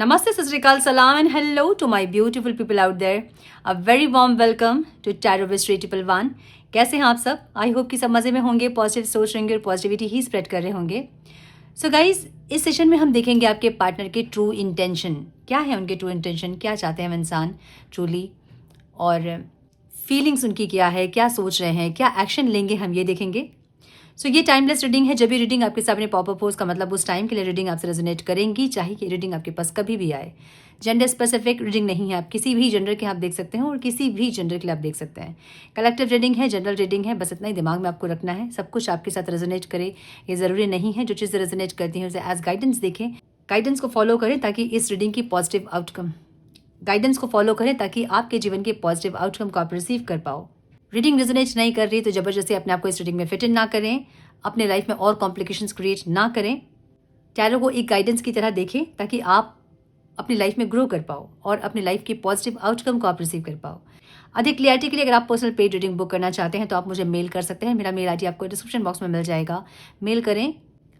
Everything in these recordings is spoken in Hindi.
Namaste, Sat Sri Akal, Salam and hello to my beautiful people out there. A very warm welcome to Tarot with Shri Triple One. कैसे हैं आप सब? आई होप कि सब मज़े में होंगे, पॉजिटिव सोच रहेंगे और पॉजिटिविटी ही स्प्रेड कर रहे होंगे. सो गाइज, इस सेशन में हम देखेंगे आपके पार्टनर के ट्रू इंटेंशन. क्या है उनके ट्रू इंटेंशन, क्या चाहते हैं वो इंसान ट्रूली, और फीलिंग्स उनकी क्या है, क्या सोच रहे हैं, क्या एक्शन लेंगे, हम ये देखेंगे. सो ये टाइमलेस रीडिंग है. जब भी रीडिंग आपके सामने पॉपअप हो उसका मतलब उस टाइम के लिए रीडिंग आपसे रेजोनेट करेंगी, चाहे कि रीडिंग आपके पास कभी भी आए. जेंडर स्पेसिफिक रीडिंग नहीं है. आप किसी भी जेंडर के आप देख सकते हैं और किसी भी जेंडर के लिए आप देख सकते हैं. कलेक्टिव रीडिंग है, जनरल रीडिंग है. बस इतना ही दिमाग में आपको रखना है. सब कुछ आपके साथ रेजोनेट करे ये ज़रूरी नहीं है. जो चीज़ें रेजोनेट करती हैं उसे एज गाइडेंस देखें, गाइडेंस को फॉलो करें ताकि इस रीडिंग की पॉजिटिव आउटकम, गाइडेंस को फॉलो करें ताकि आपके जीवन के पॉजिटिव आउटकम को आप रिसीव कर पाओ. रीडिंग रेजोनेट नहीं कर रही तो ज़बरदस्ती अपने आप को इस रीडिंग में फिट इन ना करें. अपने लाइफ में और कॉम्प्लिकेशंस क्रिएट ना करें. टैरो को एक गाइडेंस की तरह देखें ताकि आप अपनी लाइफ में ग्रो कर पाओ और अपनी लाइफ की पॉजिटिव आउटकम को आप रिसीव कर पाओ. अधिक क्लियरिटी के लिए अगर आप पर्सनल पेड रीडिंग बुक करना चाहते हैं तो आप मुझे मेल कर सकते हैं. मेरा मेल आईडी आपको डिस्क्रिप्शन बॉक्स में मिल जाएगा. मेल करें.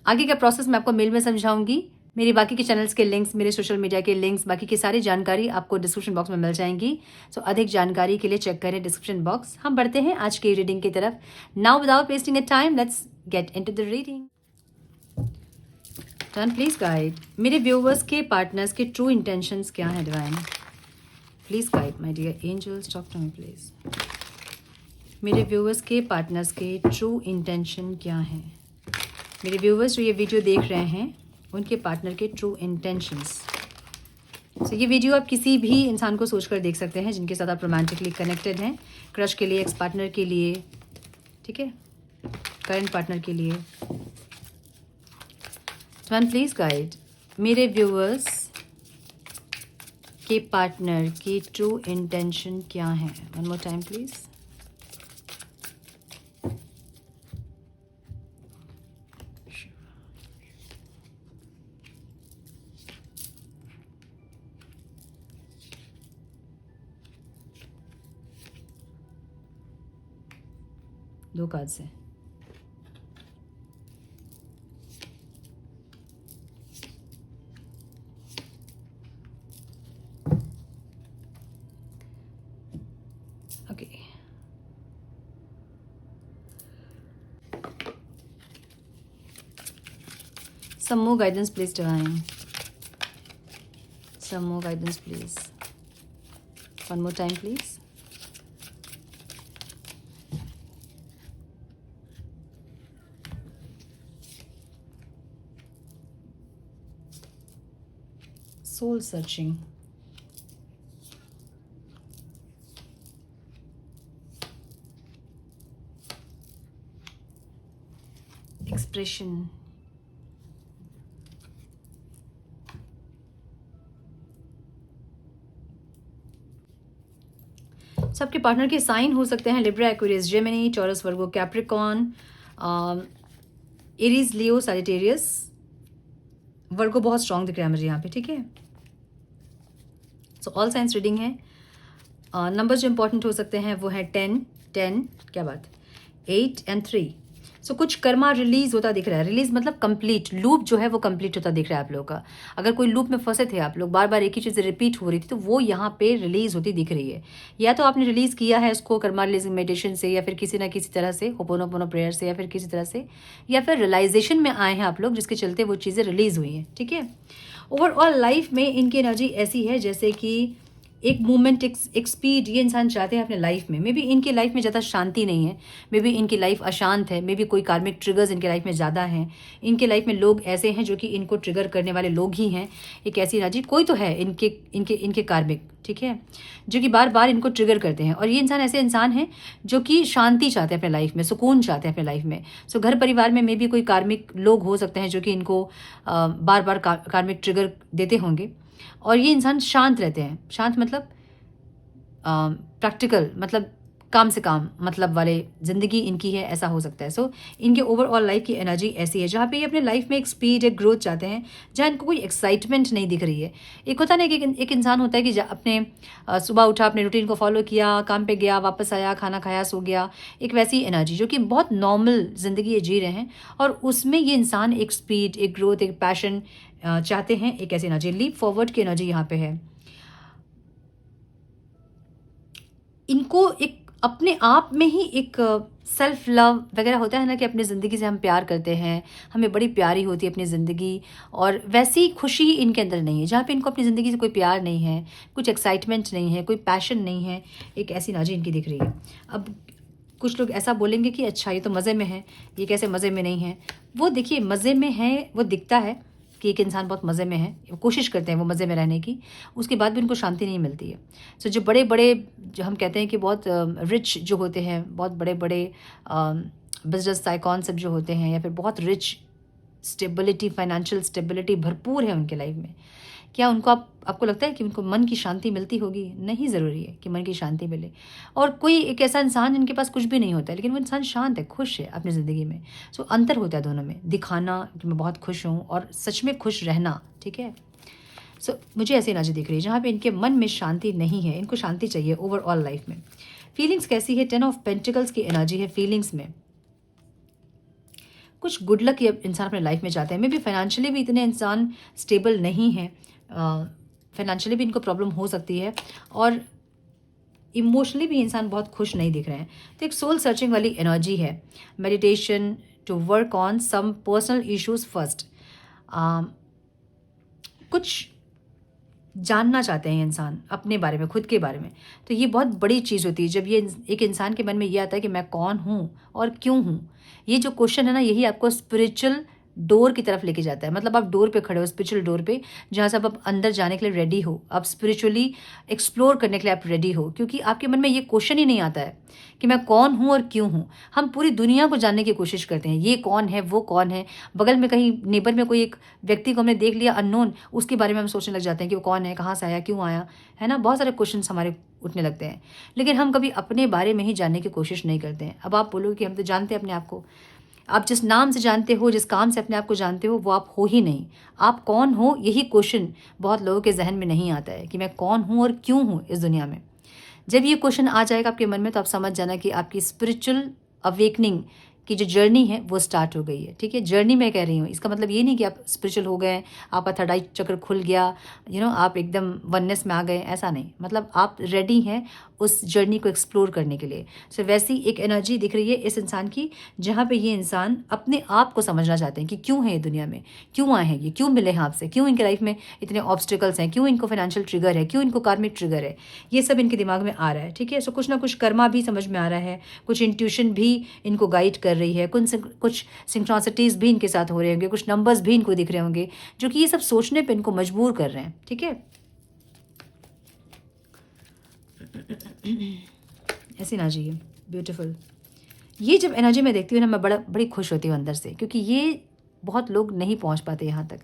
आगे का प्रोसेस मैं आपको मेल में समझाऊंगी. मेरी बाकी के चैनल्स के लिंक्स, मेरे सोशल मीडिया के लिंक्स, बाकी की सारी जानकारी आपको डिस्क्रिप्शन बॉक्स में मिल जाएंगी. सो अधिक जानकारी के लिए चेक करें डिस्क्रिप्शन बॉक्स. हम बढ़ते हैं आज की रीडिंग की तरफ. Now without wasting a time let's get into the reading. Turn please guide. मेरे व्यूवर्स के पार्टनर्स के ट्रू इंटेंशंस क्या है divine? Please guide my dear angels, talk to me please. मेरे व्यूवर्स के पार्टनर्स के ट्रू इंटेंशन क्या है? मेरे व्यूवर्स जो ये वीडियो देख रहे हैं उनके पार्टनर के ट्रू इंटेंशंस. सो ये वीडियो आप किसी भी इंसान को सोचकर देख सकते हैं जिनके साथ आप रोमांटिकली कनेक्टेड हैं. क्रश के लिए, एक्स पार्टनर के लिए, ठीक है, करंट पार्टनर के लिए. One please guide. मेरे व्यूअर्स के पार्टनर की ट्रू इंटेंशन क्या है? One more time please. दो कार्ड से. Okay. Some more guidance please divine. Some more guidance please. One more time please. soul searching. Expression. सबके पार्टनर के साइन हो सकते हैं Libra, Aquarius, Gemini, Taurus, Virgo, Capricorn, Aries, Leo, Sagittarius. Virgo बहुत स्ट्रॉन्ग दिख रहा है मुझे यहाँ पे, ठीक है. सो ऑल साइंस रीडिंग है. नंबर जो इंपॉर्टेंट हो सकते हैं वो है 10, क्या बात, 8 एंड 3. सो कुछ कर्मा रिलीज होता दिख रहा है. रिलीज मतलब कंप्लीट. लूप जो है वो कंप्लीट होता दिख रहा है आप लोगों का. अगर कोई लूप में फंसे थे आप लोग, बार बार एक ही चीज़ रिपीट हो रही थी, तो वो यहाँ पे रिलीज होती दिख रही है. या तो आपने रिलीज किया है उसको कर्मा रिलीजिंग मेडिटेशन से, या फिर किसी ना किसी तरह से होपोनोपोनो प्रेयर से, या फिर किसी तरह से, या फिर रियलाइजेशन में आए हैं आप लोग जिसके चलते वो चीज़ें रिलीज हुई हैं, ठीक है. ओवरऑल लाइफ में इनकी एनर्जी ऐसी है जैसे कि एक मूवमेंट, एक स्पीड ये इंसान चाहते हैं अपने लाइफ में. मे बी इनकी लाइफ में ज़्यादा शांति नहीं है, मे बी इनकी लाइफ अशांत है, मे बी कोई कार्मिक ट्रिगर्स इनके लाइफ में ज़्यादा हैं. इनके लाइफ में लोग ऐसे हैं जो कि इनको ट्रिगर करने वाले लोग ही हैं. एक ऐसी एनर्जी कोई तो है इनके इनके इनके कार्मिक, ठीक है, जो कि बार बार इनको ट्रिगर करते हैं. और ये इंसान ऐसे इंसान हैं जो कि शांति चाहते हैं अपने लाइफ में, सुकून चाहते हैं अपने लाइफ में. सो घर परिवार में मे बी कोई कार्मिक लोग हो सकते हैं जो कि इनको बार बार कार्मिक ट्रिगर देते होंगे. और ये इंसान शांत रहते हैं. शांत मतलब प्रैक्टिकल, मतलब काम से काम मतलब वाले ज़िंदगी इनकी है, ऐसा हो सकता है. सो इनके ओवरऑल लाइफ की एनर्जी ऐसी है जहाँ पे ये अपने लाइफ में एक स्पीड, एक ग्रोथ चाहते हैं, जहाँ इनको कोई एक्साइटमेंट नहीं दिख रही है. एक होता ना कि एक इंसान होता है कि अपने सुबह उठा, अपने रूटीन को फॉलो किया, काम पे गया, वापस आया, खाना खाया, सो गया. एक वैसी एनर्जी जो कि बहुत नॉर्मल ज़िंदगी ये जी रहे हैं. और उसमें ये इंसान एक स्पीड, एक ग्रोथ, एक पैशन, चाहते हैं एक ऐसी एनर्जी। लीप फॉरवर्ड की एनर्जी यहाँ पे है। इनको एक अपने आप में ही एक सेल्फ लव वगैरह होता है ना, कि अपनी ज़िंदगी से हम प्यार करते हैं, हमें बड़ी प्यारी होती है अपनी ज़िंदगी, और वैसी खुशी इनके अंदर नहीं है। जहाँ पे इनको अपनी ज़िंदगी से कोई प्यार नहीं है, कुछ एक्साइटमेंट नहीं है, कोई पैशन नहीं है, एक ऐसी एनर्जी इनकी दिख रही है। अब कुछ लोग ऐसा बोलेंगे कि अच्छा ये तो मज़े में है, ये कैसे मज़े में नहीं है। वो देखिए मज़े में है, वो दिखता है कि एक इंसान बहुत मज़े में है, कोशिश करते हैं वो मज़े में रहने की, उसके बाद भी उनको शांति नहीं मिलती है। सो जो बड़े बड़े, जो हम कहते हैं कि बहुत रिच जो होते हैं, बहुत बड़े बड़े बिजनेस टाइकॉन सब जो होते हैं, या फिर बहुत रिच, स्टेबिलिटी, फाइनेंशियल स्टेबिलिटी भरपूर है उनके लाइफ में, क्या उनको आपको लगता है कि उनको मन की शांति मिलती होगी? नहीं ज़रूरी है कि मन की शांति मिले। और कोई एक ऐसा इंसान जिनके पास कुछ भी नहीं होता है, लेकिन वो इंसान शांत है, खुश है अपनी ज़िंदगी में। सो अंतर होता है दोनों में, दिखाना कि मैं बहुत खुश हूँ और सच में खुश रहना, ठीक है। सो मुझे ऐसी एनर्जी दिख रही है जहाँ पे इनके मन में शांति नहीं है, इनको शांति चाहिए ओवरऑल लाइफ में। फीलिंग्स कैसी है? 10 ऑफ पेंटिकल्स की एनर्जी है फीलिंग्स में। कुछ गुड लक ये इंसान अपने लाइफ में चाहते हैं। मे बी फाइनेंशियली भी इतने इंसान स्टेबल नहीं है, फाइनेंशियली भी इनको प्रॉब्लम हो सकती है, और इमोशनली भी इंसान बहुत खुश नहीं दिख रहे हैं। तो एक सोल सर्चिंग वाली एनर्जी है। Meditation to work on some personal issues first. कुछ जानना चाहते हैं इंसान अपने बारे में, खुद के बारे में। तो ये बहुत बड़ी चीज़ होती है जब ये एक इंसान के मन में ये आता है कि मैं कौन हूँ और क्यों हूँ। ये जो क्वेश्चन है ना, यही आपको स्पिरिचुअल डोर की तरफ लेके जाता है। मतलब आप डोर पे खड़े हो, स्पिरिचुअल डोर पे, जहाँ से आप अंदर जाने के लिए रेडी हो, आप स्पिरिचुअली एक्सप्लोर करने के लिए आप रेडी हो, क्योंकि आपके मन में ये क्वेश्चन ही नहीं आता है कि मैं कौन हूँ और क्यों हूँ। हम पूरी दुनिया को जानने की कोशिश करते हैं, ये कौन है, वो कौन है। बगल में कहीं नेबर में कोई एक व्यक्ति को हमने देख लिया अननोन, उसके बारे में हम सोचने लग जाते हैं कि वो कौन है, कहाँ से आया, क्यों आया, है ना। बहुत सारे क्वेश्चन हमारे उठने लगते हैं, लेकिन हम कभी अपने बारे में ही जानने की कोशिश नहीं करते हैं। अब आप बोलोगे कि हम तो जानते हैं अपने आप को। आप जिस नाम से जानते हो, जिस काम से अपने आप को जानते हो, वो आप हो ही नहीं। आप कौन हो, यही क्वेश्चन बहुत लोगों के जहन में नहीं आता है कि मैं कौन हूँ और क्यों हूँ इस दुनिया में। जब ये क्वेश्चन आ जाएगा आपके मन में, तो आप समझ जाना कि आपकी स्पिरिचुअल अवेकनिंग की जो जर्नी है वो स्टार्ट हो गई है, ठीक है। जर्नी मैं कह रही हूँ, इसका मतलब ये नहीं कि आप स्पिरिचुअल हो गए, आपका थर्ड आई चक्र खुल गया, आप एकदम वननेस में आ गए, ऐसा नहीं। मतलब आप रेडी हैं उस जर्नी को एक्सप्लोर करने के लिए। सो वैसी एक एनर्जी दिख रही है इस इंसान की, जहाँ पे ये इंसान अपने आप को समझना चाहते हैं कि क्यों है ये दुनिया में, क्यों आए हैं ये, क्यों मिले हैं आपसे, क्यों इनके लाइफ में इतने ऑब्स्टिकल्स हैं, क्यों इनको फाइनेंशियल ट्रिगर है, क्यों इनको कार्मिक ट्रिगर है। ये सब इनके दिमाग में आ रहा है, ठीक है। सो कुछ ना कुछ कर्मा भी समझ में आ रहा है, कुछ इंट्यूशन भी इनको गाइड कर रही है, कुछ सिंक्रोनिसिटीज़ भी इनके साथ हो रहे होंगे, कुछ नंबर्स भी इनको दिख रहे होंगे, जो कि ये सब सोचने पे इनको मजबूर कर रहे हैं, ठीक है। ऐसी एनर्जी है, ब्यूटीफुल। ये जब एनर्जी मैं देखती हूँ ना, मैं बड़ी खुश होती हूँ अंदर से, क्योंकि ये बहुत लोग नहीं पहुँच पाते यहाँ तक।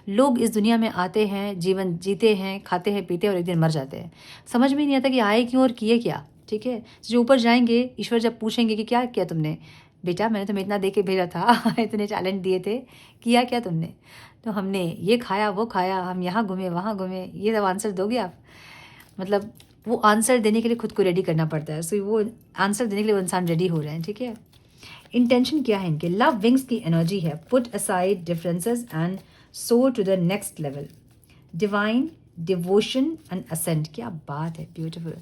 लोग इस दुनिया में आते हैं, जीवन जीते हैं, खाते हैं, पीते हैं, और एक दिन मर जाते हैं। समझ में नहीं आता कि आए क्यों और किए क्या, ठीक है। जो ऊपर जाएंगे, ईश्वर जब पूछेंगे कि क्या किया तुमने, बेटा मैंने तुम्हें इतना दे के भेजा था, इतने टैलेंट दिए थे, किया क्या तुमने? तो हमने ये खाया, वो खाया, हम यहाँ घूमे, वहाँ घूमे, ये सब आंसर दोगे आप? मतलब वो आंसर देने के लिए खुद को रेडी करना पड़ता है। सो वो आंसर देने के लिए वो इंसान रेडी हो रहे हैं, ठीक है। इंटेंशन क्या है इनके? लव विंग्स की एनर्जी है। Put aside differences and soar to the next level. Divine devotion and ascent. क्या बात है, ब्यूटीफुल।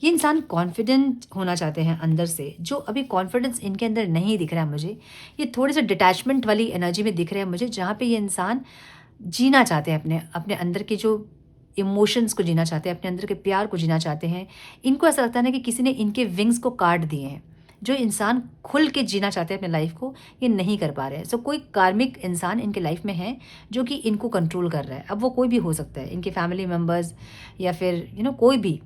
ये इंसान कॉन्फिडेंट होना चाहते हैं अंदर से, जो अभी कॉन्फिडेंस इनके अंदर नहीं दिख रहा है मुझे। ये थोड़े से डिटैचमेंट वाली एनर्जी में दिख रहे हैं मुझे, जहाँ पे ये इंसान जीना चाहते हैं अपने अंदर के जो इमोशंस को जीना चाहते हैं, अपने अंदर के प्यार को जीना चाहते हैं। इनको ऐसा लगता है ना कि किसी ने इनके विंग्स को काट दिए हैं। जो इंसान खुल के जीना चाहते हैं अपने लाइफ को, ये नहीं कर पा रहे हैं। सो कोई कार्मिक इंसान इनके लाइफ में है जो कि इनको कंट्रोल कर रहा है। अब वो कोई भी हो सकता है, इनके फैमिली मेम्बर्स, या फिर कोई भी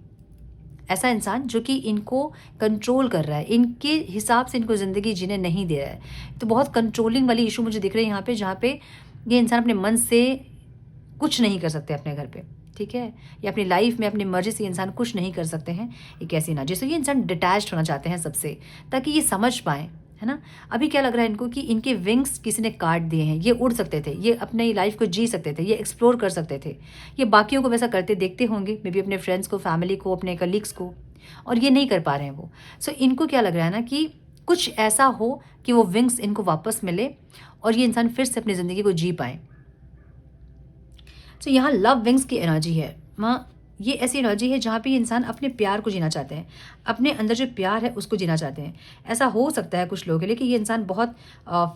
ऐसा इंसान जो कि इनको कंट्रोल कर रहा है, इनके हिसाब से इनको ज़िंदगी जीने नहीं दे रहा है। तो बहुत कंट्रोलिंग वाली इशू मुझे दिख रही है यहाँ पे, जहाँ पे ये इंसान अपने मन से कुछ नहीं कर सकते अपने घर पे, ठीक है। या अपनी लाइफ में अपनी मर्जी से इंसान कुछ नहीं कर सकते हैं, एक ऐसी एनर्जी। सो ये इंसान डिटैच्ड होना चाहते हैं सबसे, ताकि ये समझ पाएँ, है ना। अभी क्या लग रहा है इनको कि इनके विंग्स किसी ने काट दिए हैं। ये उड़ सकते थे, ये अपनी लाइफ को जी सकते थे, ये एक्सप्लोर कर सकते थे, ये बाकियों को वैसा करते देखते होंगे, मे बी अपने फ्रेंड्स को, फैमिली को, अपने कलीग्स को, और ये नहीं कर पा रहे हैं वो। सो इनको क्या लग रहा है ना कि कुछ ऐसा हो कि वो विंग्स इनको वापस मिले और ये इंसान फिर से अपनी ज़िंदगी को जी पाएँ। तो यहाँ लव विंग्स की एनर्जी है माँ। ये ऐसी एनर्जी है जहाँ पे ये इंसान अपने प्यार को जीना चाहते हैं, अपने अंदर जो प्यार है उसको जीना चाहते हैं। ऐसा हो सकता है कुछ लोगों के लिए कि ये इंसान बहुत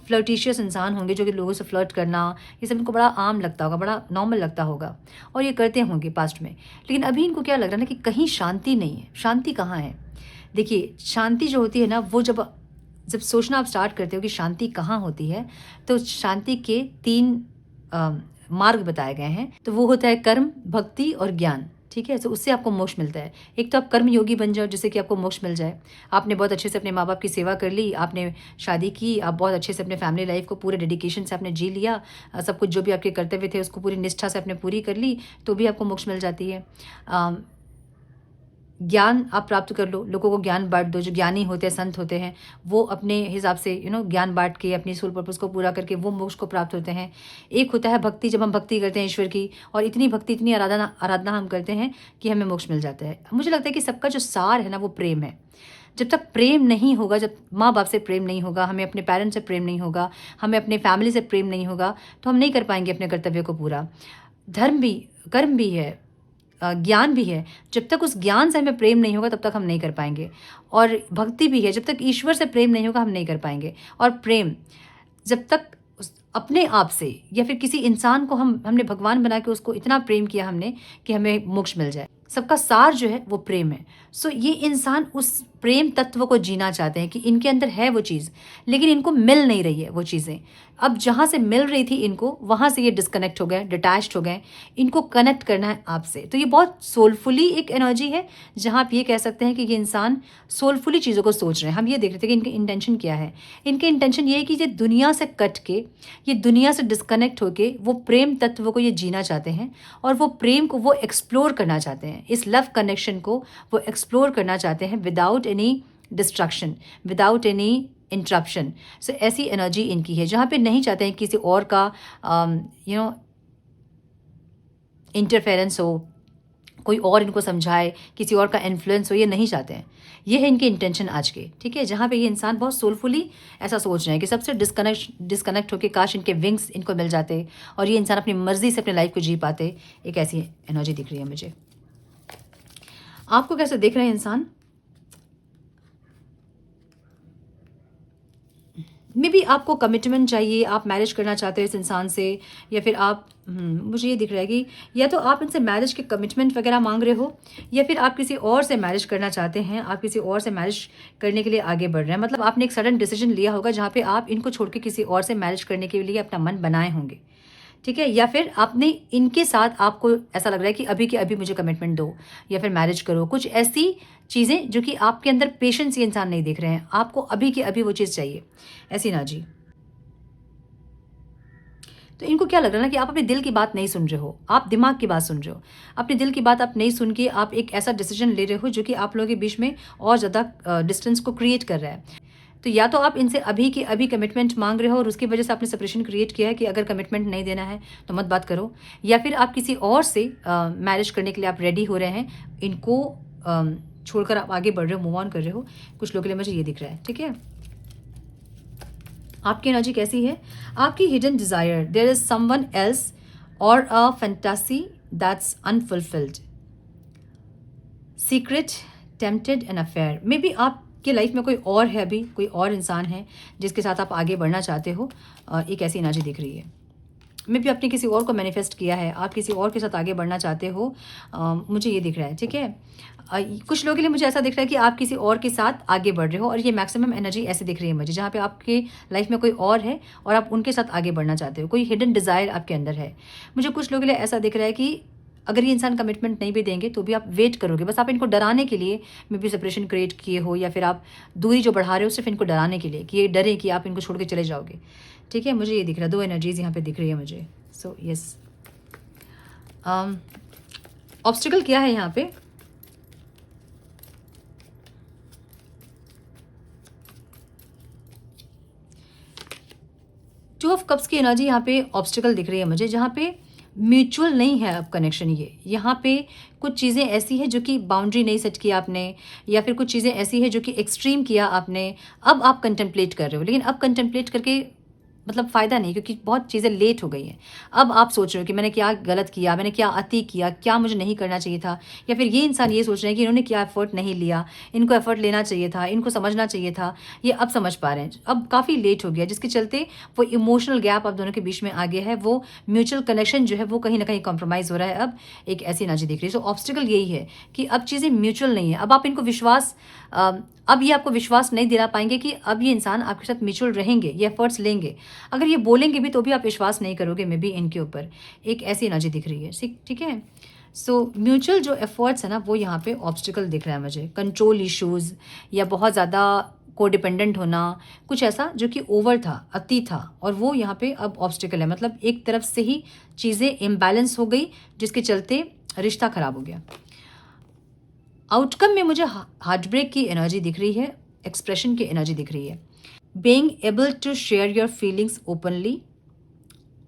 फ्लर्टिशियस इंसान होंगे, जो कि लोगों से फ्लर्ट करना ये सब इनको बड़ा आम लगता होगा, बड़ा नॉर्मल लगता होगा, और ये करते होंगे पास्ट में। लेकिन अभी इनको क्या लग रहा है ना कि कहीं शांति नहीं है। शांति कहाँ है? देखिए, शांति जो होती है ना, वो जब जब सोचना आप स्टार्ट करते हो कि शांति कहाँ होती है, तो शांति के 3 मार्ग बताए गए हैं। तो वो होता है कर्म, भक्ति और ज्ञान। ठीक है, तो उससे आपको मोक्ष मिलता है। एक तो आप कर्म योगी बन जाओ जिससे कि आपको मोक्ष मिल जाए। आपने बहुत अच्छे से अपने माँ बाप की सेवा कर ली, आपने शादी की, आप बहुत अच्छे से अपने फैमिली लाइफ को पूरे डेडिकेशन से आपने जी लिया, सब कुछ जो भी आपके कर्तव्य थे उसको पूरी निष्ठा से आपने पूरी कर ली, तो भी आपको मोक्ष मिल जाती है। ज्ञान आप प्राप्त कर लो, लोगों को ज्ञान बांट दो। जो ज्ञानी होते हैं, संत होते हैं, वो अपने हिसाब से ज्ञान बांट के अपनी सोल पर्पस को पूरा करके वो मोक्ष को प्राप्त होते हैं। एक होता है भक्ति, जब हम भक्ति करते हैं ईश्वर की, और इतनी भक्ति, इतनी आराधना हम करते हैं कि हमें मोक्ष मिल जाता है। मुझे लगता है कि सबका जो सार है ना, वो प्रेम है। जब तक प्रेम नहीं होगा, जब माँ बाप से प्रेम नहीं होगा, हमें अपने पेरेंट्स से प्रेम नहीं होगा, हमें अपने फैमिली से प्रेम नहीं होगा, तो हम नहीं कर पाएंगे अपने कर्तव्य को पूरा। धर्म भी, कर्म भी है, ज्ञान भी है। जब तक उस ज्ञान से हमें प्रेम नहीं होगा तब तक हम नहीं कर पाएंगे। और भक्ति भी है, जब तक ईश्वर से प्रेम नहीं होगा हम नहीं कर पाएंगे। और प्रेम जब तक अपने आप से या फिर किसी इंसान को हमने भगवान बना के उसको इतना प्रेम किया हमने कि हमें मोक्ष मिल जाए। सबका सार जो है वो प्रेम है। सो ये इंसान उस प्रेम तत्व को जीना चाहते हैं कि इनके अंदर है वो चीज़, लेकिन इनको मिल नहीं रही है वो चीज़ें। अब जहाँ से मिल रही थी इनको, वहाँ से ये डिस्कनेक्ट हो गए, डिटैच्ड हो गए। इनको कनेक्ट करना है आपसे। तो ये बहुत सोलफुली एक एनर्जी है, जहाँ आप ये कह सकते हैं कि ये इंसान सोलफुली चीज़ों को सोच रहे हैं। हम ये देख रहे थे कि इनके इंटेंशन क्या है। इनके इंटेंशन ये है कि ये दुनिया से कट के, ये दुनिया से डिस्कनेक्ट होके वो प्रेम तत्व को ये जीना चाहते हैं, और वो प्रेम को वो एक्सप्लोर करना चाहते हैं। इस लव कनेक्शन को वो एक्सप्लोर करना चाहते हैं without any destruction, without any interruption. So ऐसी एनर्जी इनकी है, जहाँ पे नहीं चाहते हैं किसी और का इंटरफेरेंस हो, कोई और इनको समझाए, किसी और का इन्फ्लुएंस हो, ये नहीं चाहते हैं। ये है इनके इंटेंशन आज के। ठीक है, जहाँ पे ये इंसान बहुत सोलफुली ऐसा सोच रहे हैं कि सबसे डिस्कनेक्ट होकर काश इनके विंग्स इनको मिल जाते और ये इंसान अपनी मर्जी से अपने लाइफ को जी पाते। एक ऐसी एनर्जी दिख रही है मुझे। आपको कैसे देख रहे हैं इंसान? मे बी आपको कमिटमेंट चाहिए, आप मैरिज करना चाहते हो इस इंसान से, या फिर आप मुझे ये दिख रहा है कि या तो आप इनसे मैरिज के कमिटमेंट वगैरह मांग रहे हो, या फिर आप किसी और से मैरिज करना चाहते हैं। आप किसी और से मैरिज करने के लिए आगे बढ़ रहे हैं। मतलब आपने एक सडन डिसीजन लिया होगा जहाँ पे आप इनको छोड़ के किसी और से मैरिज करने के लिए अपना मन बनाए होंगे। ठीक है, या फिर आपने इनके साथ, आपको ऐसा लग रहा है कि अभी के अभी मुझे कमिटमेंट दो या फिर मैरिज करो। कुछ ऐसी चीज़ें जो कि आपके अंदर पेशेंस ये इंसान नहीं देख रहे हैं, आपको अभी के अभी वो चीज़ चाहिए, ऐसी ना जी। तो इनको क्या लग रहा है ना कि आप अपने दिल की बात नहीं सुन रहे हो, आप दिमाग की बात सुन रहे हो। अपने दिल की बात आप नहीं सुन के आप एक ऐसा डिसीजन ले रहे हो जो कि आप लोगों के बीच में और ज़्यादा डिस्टेंस को क्रिएट कर रहा है। तो या तो आप इनसे अभी के अभी कमिटमेंट मांग रहे हो और उसकी वजह से आपने सेपरेशन क्रिएट किया है कि अगर कमिटमेंट नहीं देना है तो मत बात करो, या फिर आप किसी और से मैरिज करने के लिए आप रेडी हो रहे हैं, इनको छोड़कर आप आगे बढ़ रहे हो, मूव ऑन कर रहे हो। कुछ लोगों के लिए मुझे ये दिख रहा है। ठीक है, आपकी एनर्जी कैसी है? आपकी hidden desire, there is someone else और a fantasy that's unfulfilled, secret, tempted and affair. May be आपकी लाइफ में कोई और है, अभी कोई और इंसान है जिसके साथ आप आगे बढ़ना चाहते हो। एक ऐसी एनर्जी दिख रही है। मे बी आपने किसी और को मैनिफेस्ट किया है, आप किसी और के साथ आगे बढ़ना चाहते हो। मुझे ये दिख रहा है। ठीक है, कुछ लोगों के लिए मुझे ऐसा दिख रहा है कि आप किसी और के साथ आगे बढ़ रहे हो, और ये मैक्सिमम एनर्जी ऐसे दिख रही है मुझे, जहाँ पे आपके लाइफ में कोई और है और आप उनके साथ आगे बढ़ना चाहते हो। कोई हिडन डिज़ायर आपके अंदर है। मुझे कुछ लोगों के लिए ऐसा दिख रहा है कि अगर ये इंसान कमिटमेंट नहीं भी देंगे तो भी आप वेट करोगे, बस आप इनको डराने के लिए मे बी सेपरेशन क्रिएट किए हो, या फिर आप दूरी जो बढ़ा रहे हो सिर्फ इनको डराने के लिए कि ये डरे कि आप इनको छोड़ के चले जाओगे। ठीक है, मुझे ये दिख रहा है। 2 एनर्जीज यहाँ पे दिख रही है मुझे। सो यस, ऑब्स्टिकल क्या है यहाँ पे? टू ऑफ कप्स की एनर्जी यहाँ पे ऑब्स्टिकल दिख रही है मुझे, जहाँ पे म्यूचुअल नहीं है अब कनेक्शन। ये यहाँ पे कुछ चीज़ें ऐसी है जो कि बाउंड्री नहीं सेट किया आपने, या फिर कुछ चीज़ें ऐसी है जो कि एक्सट्रीम किया आपने। अब आप कंटेम्पलेट कर रहे हो, लेकिन अब कंटेम्पलेट करके मतलब फ़ायदा नहीं, क्योंकि बहुत चीज़ें लेट हो गई हैं। अब आप सोच रहे हो कि मैंने क्या गलत किया, मैंने क्या अति किया, क्या मुझे नहीं करना चाहिए था, या फिर ये इंसान ये सोच रहे हैं कि इन्होंने क्या एफ़र्ट नहीं लिया, इनको एफ़र्ट लेना चाहिए था, इनको समझना चाहिए था। ये अब समझ पा रहे हैं। अब काफ़ी लेट हो गया, जिसके चलते वो इमोशनल गैप आप दोनों के बीच में आ गया है। वो म्यूचुअल कनेक्शन जो है वो कहीं न कहीं कॉम्प्रोमाइज़ हो रहा है। अब एक ऐसी एनर्जी दिख रही है। सो ऑब्स्टिकल यही है कि अब चीज़ें म्यूचुअल नहीं है। अब आप इनको विश्वास अब ये आपको विश्वास नहीं दिला पाएँगे कि अब ये इंसान आपके साथ म्यूचुअल रहेंगे, ये एफ़र्ट्स लेंगे। अगर ये बोलेंगे भी तो भी आप विश्वास नहीं करोगे मे बी इनके ऊपर। एक ऐसी एनर्जी दिख रही है। ठीक है? सो म्यूचुअल जो एफ़र्ट्स है ना, वो यहाँ पे ऑब्स्टिकल दिख रहा है मुझे। कंट्रोल इश्यूज़ या बहुत ज़्यादा कोडिपेंडेंट होना, कुछ ऐसा जो कि ओवर था, अति था, और वो यहाँ पे अब ऑब्स्टिकल है। मतलब एक तरफ से ही चीज़ें इम्बैलेंस हो गई, जिसके चलते रिश्ता ख़राब हो गया। आउटकम में मुझे हार्ट ब्रेक की एनर्जी दिख रही है, एक्सप्रेशन की एनर्जी दिख रही है। Being able to share your feelings openly,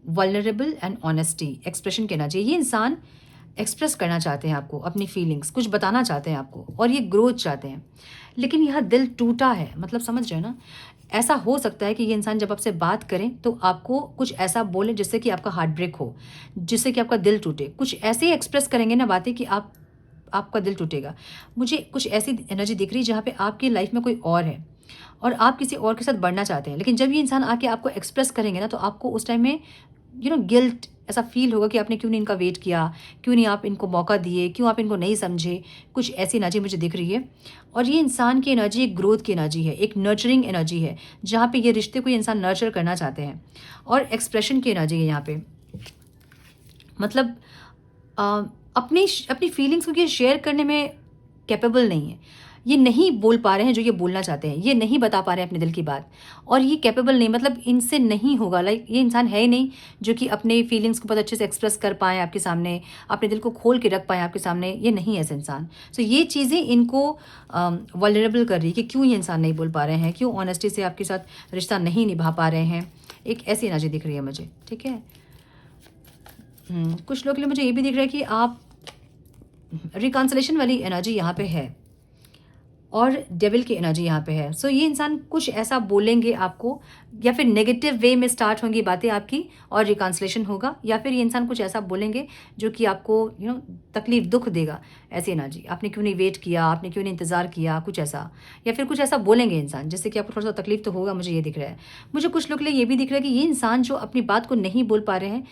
vulnerable and honesty, expression की एनर्जी। ये इंसान एक्सप्रेस करना चाहते हैं आपको, अपनी फीलिंग्स कुछ बताना चाहते हैं आपको, और ये ग्रोथ चाहते हैं। लेकिन यह दिल टूटा है, मतलब समझ रहे हैं ना? ऐसा हो सकता है कि ये इंसान जब आपसे बात करें तो आपको कुछ ऐसा बोले जिससे कि आपका हार्ट ब्रेक हो, जिससे कि आपका दिल टूटे। कुछ ऐसे ही एक्सप्रेस करेंगे ना बातें कि आपका दिल टूटेगा। मुझे कुछ ऐसी एनर्जी दिख रही है जहाँ पे आपकी लाइफ में कोई और है और आप किसी और के साथ बढ़ना चाहते हैं। लेकिन जब ये इंसान आके आपको एक्सप्रेस करेंगे ना, तो आपको उस टाइम में गिल्ट ऐसा फील होगा कि आपने क्यों नहीं इनका वेट किया, क्यों नहीं आप इनको मौका दिए, क्यों आप इनको नहीं समझे। कुछ ऐसी एनर्जी मुझे दिख रही है। और ये इंसान की एनर्जी एक ग्रोथ की एनर्जी है, एक नर्चरिंग एनर्जी है, जहाँ पे ये रिश्ते को ये इंसान नर्चर करना चाहते हैं। और एक्सप्रेशन की एनर्जी है यहाँ पे, मतलब अपनी अपनी फीलिंग्स को ये शेयर करने में कैपेबल नहीं है। ये नहीं बोल पा रहे हैं जो ये बोलना चाहते हैं, ये नहीं बता पा रहे हैं अपने दिल की बात, और ये कैपेबल नहीं, मतलब इनसे नहीं होगा। लाइक ये इंसान है ही नहीं जो कि अपने फीलिंग्स को बहुत अच्छे से एक्सप्रेस कर पाएँ आपके सामने, अपने दिल को खोल के रख पाएँ आपके सामने। ये नहीं है ऐसे इंसान। सो ये चीज़ें इनको वल्नरेबल कर रही है कि क्यों ये इंसान नहीं बोल पा रहे हैं, क्यों ऑनेस्टी से आपके साथ रिश्ता नहीं निभा पा रहे हैं। एक ऐसी एनर्जी दिख रही है मुझे। ठीक है? कुछ लोग के लिए मुझे ये भी दिख रहा है कि आप रिकॉन्सिलेशन वाली एनर्जी यहाँ पे है, और डेविल की एनर्जी यहाँ पे है। सो ये इंसान कुछ ऐसा बोलेंगे आपको, या फिर नेगेटिव वे में स्टार्ट होंगी बातें आपकी और रिकॉन्सिलेशन होगा, या फिर ये इंसान कुछ ऐसा बोलेंगे जो कि आपको तकलीफ दुख देगा। ऐसी एनर्जी, आपने क्यों नहीं वेट किया, आपने क्यों नहीं इंतज़ार किया, कुछ ऐसा, या फिर कुछ ऐसा बोलेंगे इंसान जिससे कि आपको थोड़ा सा तकलीफ तो होगा। मुझे ये दिख रहा है। मुझे कुछ लोग के लिए ये भी दिख रहा है कि ये इंसान जो अपनी बात को नहीं बोल पा रहे हैं,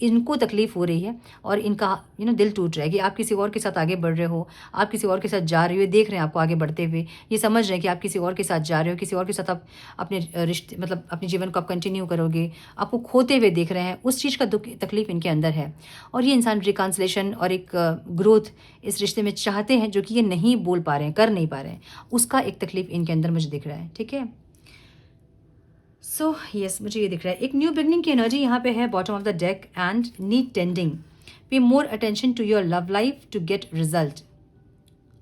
इनको तकलीफ हो रही है, और इनका दिल टूट रहा है कि आप किसी और के साथ आगे बढ़ रहे हो, आप किसी और के साथ जा रहे हो, देख रहे हैं आपको आगे बढ़ते हुए, ये समझ रहे हैं कि आप किसी और के साथ जा रहे हो, किसी और के साथ आप अपने रिश्ते, मतलब अपने जीवन को आप कंटिन्यू करोगे, आपको खोते हुए देख रहे हैं। उस चीज़ का दुख, तकलीफ इनके अंदर है, और ये इंसान रिकॉन्सिलेशन और एक ग्रोथ इस रिश्ते में चाहते हैं, जो कि ये नहीं बोल पा रहे हैं, कर नहीं पा रहे हैं। उसका एक तकलीफ इनके अंदर मुझे दिख रहा है। ठीक है? सो यस, मुझे ये दिख रहा है। एक न्यू बिगनिंग की एनर्जी यहाँ पे है, bottom of the deck, and need tending. Pay more attention to your love life to get result.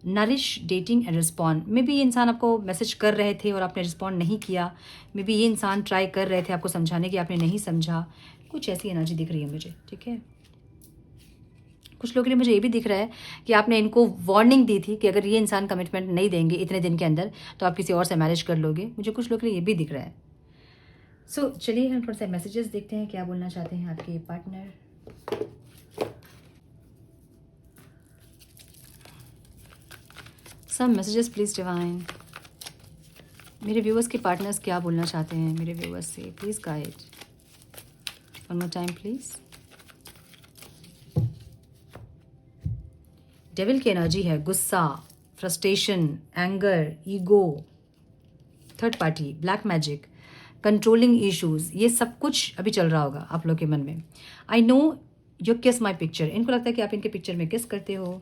Nourish dating and respond. May be ये इंसान आपको मैसेज कर रहे थे और आपने रिस्पॉन्ड नहीं किया। मे बी ये इंसान ट्राई कर रहे थे आपको समझाने की, आपने नहीं समझा। कुछ ऐसी एनर्जी दिख रही है मुझे। ठीक है? कुछ लोगों के लिए मुझे ये भी दिख रहा है कि आपने इनको वार्निंग दी थी कि अगर ये इंसान कमिटमेंट नहीं देंगे इतने दिन के अंदर, तो आप किसी और से मैरिज कर लोगे। मुझे कुछ लोगों के लिए ये भी दिख रहा है। सो चलिए हम थोड़ा सा मैसेजेस देखते हैं, क्या बोलना चाहते हैं आपके partner. Some messages please divine. मेरे व्यूअर्स के पार्टनर्स क्या बोलना चाहते हैं मेरे व्यूअर्स से, please guide. One more time please. Devil की एनर्जी है, गुस्सा, frustration, anger, ego, third party, black magic, controlling issues. ये सब कुछ अभी चल रहा होगा आप लोग के मन में। आई नो यू किस माई पिक्चर। इनको लगता है कि आप इनके पिक्चर में किस करते हो।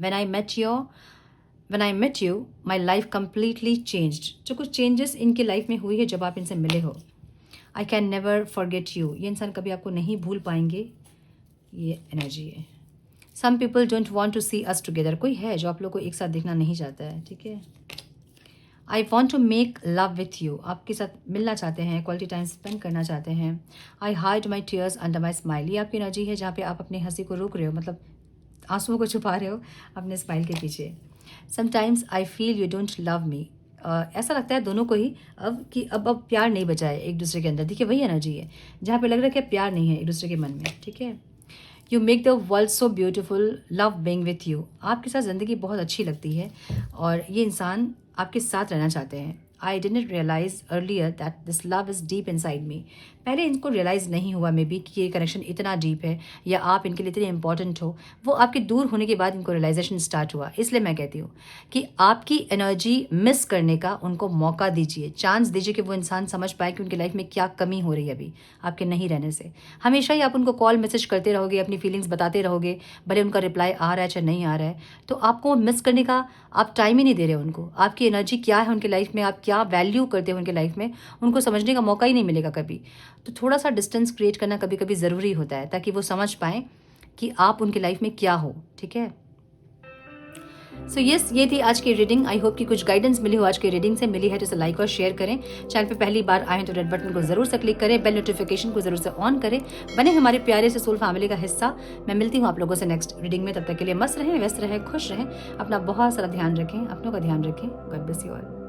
When I met you, my life completely changed. जो कुछ चेंजेस इनके लाइफ में हुई है जब आप इनसे मिले हो। I can never forget you. ये इंसान कभी आपको नहीं भूल पाएंगे, ये एनर्जी है। Some people don't want to see us together. कोई है जो आप लोग को एक साथ देखना नहीं चाहता है। ठीक है? I want to make love with you. आपके साथ मिलना चाहते हैं, क्वालिटी टाइम स्पेंड करना चाहते हैं। I hide my tears under my smile. ये आपकी एनर्जी है जहाँ पे आप अपनी हंसी को रोक रहे हो, मतलब आंसुओं को छुपा रहे हो अपने स्माइल के पीछे। Sometimes I feel you don't love me. ऐसा लगता है दोनों को ही अब कि अब प्यार नहीं बचा है एक दूसरे के अंदर। देखिए वही एनर्जी है जहाँ पे लग रहा है कि प्यार नहीं है एक दूसरे के मन में, ठीक है। You make the world so beautiful, love being with you. आपके साथ ज़िंदगी बहुत अच्छी लगती है और ये इंसान आपके साथ रहना चाहते हैं। I didn't realise earlier that this love is deep inside me. पहले इनको रियलाइज़ नहीं हुआ मे बी कि ये कनेक्शन इतना डीप है या आप इनके लिए इतने इंपॉर्टेंट हो। वो आपके दूर होने के बाद इनको रियलाइजेशन स्टार्ट हुआ। इसलिए मैं कहती हूँ कि आपकी एनर्जी मिस करने का उनको मौका दीजिए, चांस दीजिए कि वो इंसान समझ पाए कि उनकी लाइफ में क्या कमी हो रही है अभी आपके नहीं रहने से। हमेशा ही आप उनको कॉल मैसेज करते रहोगे, अपनी फीलिंग्स बताते रहोगे, भले उनका रिप्लाई आ रहा है चाहे नहीं आ रहा है, तो आपको मिस करने का आप टाइम ही नहीं दे रहे उनको। आपकी एनर्जी क्या है उनकी लाइफ में, आप क्या वैल्यू करते हो उनकी लाइफ में, उनको समझने का मौका ही नहीं मिलेगा कभी। तो थोड़ा सा डिस्टेंस क्रिएट करना कभी कभी ज़रूरी होता है ताकि वो समझ पाएँ कि आप उनकी लाइफ में क्या हो, ठीक है। सो यस, ये थी आज की रीडिंग। आई होप कि कुछ गाइडेंस मिली हो आज की रीडिंग से। मिली है तो इसे लाइक और शेयर करें। चैनल पे पहली बार आए हैं तो रेड बटन को जरूर से क्लिक करें, बेल नोटिफिकेशन को जरूर से ऑन करें, बने हमारे प्यारे से सोल फैमिली का हिस्सा। मैं मिलती हूँ आप लोगों से नेक्स्ट रीडिंग में। तब तक के लिए मस्त रहें, व्यस्त रहें, खुश रहें, अपना बहुत सारा ध्यान रखें, अपनों का ध्यान रखें। God bless you all.